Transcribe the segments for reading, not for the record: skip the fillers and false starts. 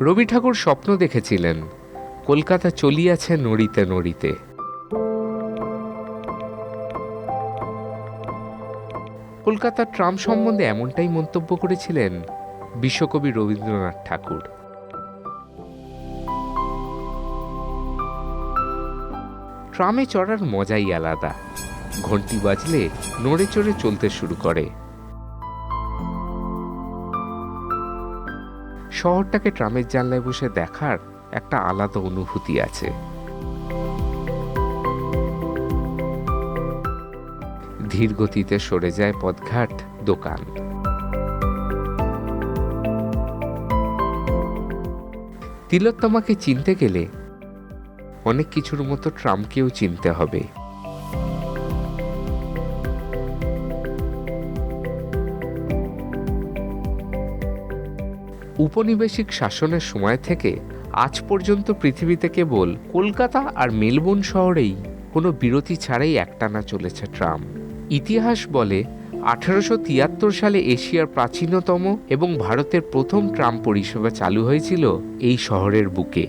রবি ঠাকুর স্বপ্ন দেখেছিলেন কলকাতা চলিয়াছে নড়িতে নড়িতে। কলকাতার ট্রাম সম্বন্ধে এমনটাই মন্তব্য করেছিলেন বিশ্বকবি রবীন্দ্রনাথ ঠাকুর। ট্রামে চড়ার মজাই আলাদা। ঘন্টি বাজলে নড়ে চড়ে চলতে শুরু করে। শহরটাকে ট্রামের জানলায় বসে দেখার একটা আলাদা অনুভূতি আছে। ধীর গতিতে সরে যায় পথঘাট, দোকান। তিলোত্তমাকে চিনতে গেলে অনেক কিছুর মতো ট্রামকেও চিনতে হবে। উপনিবেশিক শাসনের সময় থেকে আজ পর্যন্ত পৃথিবীতে কেবল কলকাতা আর মেলবোর্ন শহরেই কোনো বিরতি ছাড়াই একটানা চলেছে ট্রাম। ইতিহাস বলে 1873 সালে এশিয়ার প্রাচীনতম এবং ভারতের প্রথম ট্রাম পরিষেবা চালু হয়েছিল এই শহরের বুকে।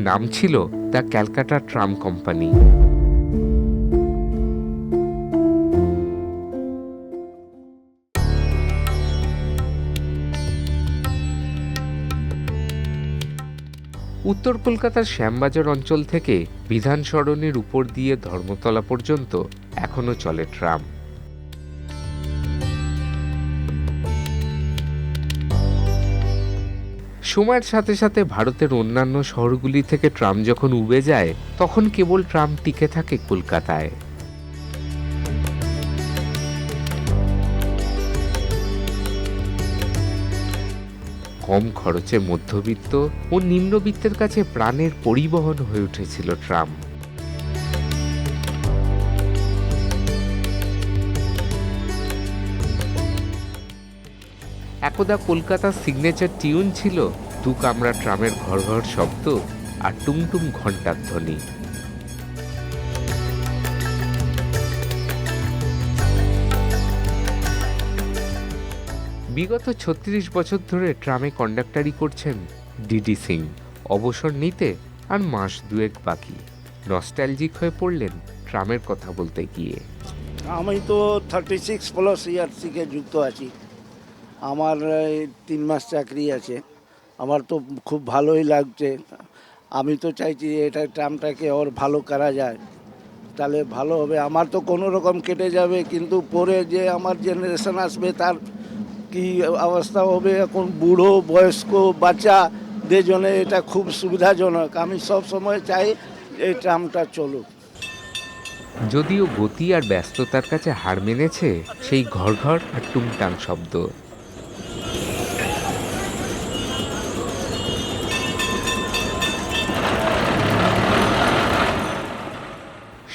নাম ছিল দ্য ক্যালকাটা ট্রাম কোম্পানি। উত্তর কলকাতার শ্যামবাজার অঞ্চল থেকে বিধান সরণির উপর দিয়ে ধর্মতলা পর্যন্ত এখনো চলে ট্রাম। সময়ের সাথে সাথে ভারতের অন্যান্য শহরগুলি থেকে ট্রাম যখন উবে যায়, তখন কেবল ট্রাম টিকে থাকে কলকাতায়। কম খরচে মধ্যবিত্ত ও নিম্নবিত্তের কাছে প্রাণের পরিবহন হয়ে উঠেছিল ট্রাম। একদা কলকাতার সিগনেচার টিউন ছিল দু কামরা ট্রামের ঘর ঘর শব্দ আর টুমটুম ঘণ্টার ধ্বনি। বিগত 36 বছর ধরে ট্রামে কন্ডাক্টারি করছেন ডিডি সিং। অবসর নিতে আর মাস দুয়েক বাকি। নস্টালজিক হয়ে পড়লেন ট্রামের কথা বলতে গিয়ে। আমি তো 36+ ইয়ার থেকে যুক্ত আছি। আমার 3 মাস চাকরি আছে। আমার তো খুব ভালোই লাগছে। আমি তো চাইছি এটা ট্রামটাকে ওর ভালো করা যায়, তাহলে ভালো হবে। আমার তো কোনো রকম কেটে যাবে, কিন্তু পরে যে আমার জেনারেশন আসবে তার কি অবস্থা হবে। এখন বুড়ো বয়স্ক বাচ্চাদের জন্য এটা খুব সুবিধাজনক। আমি সব সময় চাই এই ট্রামটা চলুক। যদিও গতি আর ব্যস্ততার কাছে হার মেনেছে সেই ঘর ঘর আর টুংটাং শব্দ।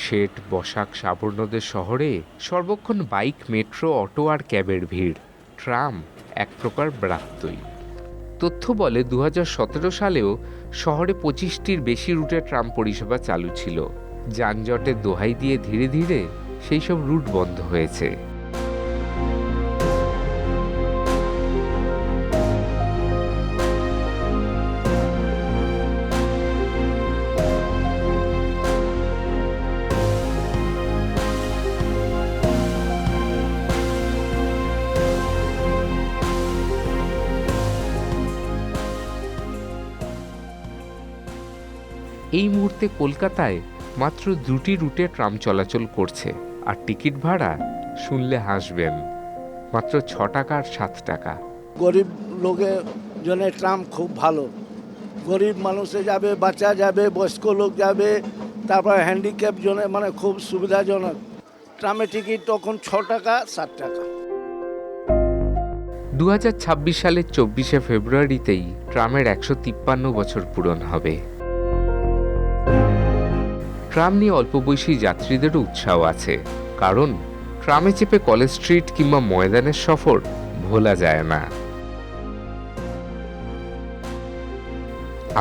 শেঠ বসাক সাবর্ণদের শহরে সর্বক্ষণ বাইক, মেট্রো, অটো আর ক্যাবের ভিড়। ট্রাম এক প্রকার ব্রাত্যই। তথ্য বলে 2017 সালেও শহরে 25টির বেশি রুটে ট্রাম পরিষেবা চালু ছিল। যানজটের দোহাই দিয়ে ধীরে ধীরে সেই সব রুট বন্ধ হয়েছে। এই মুহূর্তে কলকাতায় মাত্র 2টি রুটে ট্রাম চলাচল করছে, আর টিকিট ভাড়া শুনলে হাসবেন, মাত্র 6 টাকা আর 7 টাকা। গরিব লোকের জন্য ট্রাম খুব ভালো। গরিব মানুষে যাবে, বাচ্চা যাবে, বয়স্ক লোক যাবে, তারপর হ্যান্ডিক্যাপ জন্য মানে খুব সুবিধাজনক। ট্রামের টিকিট তখন 6 টাকা 7 টাকা। 2026 সালের 24শে ফেব্রুয়ারিতেই ট্রামের 153 বছর পূরণ হবে। ট্রাম নিয়ে অল্প বয়সী যাত্রীদেরও উৎসাহ আছে, কারণ ট্রামে চেপে কলেজ স্ট্রিট কিংবা ময়দানের সফর ভোলা যায় না।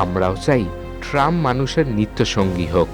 আমরাও চাই ট্রাম মানুষের নিত্যসঙ্গী হোক।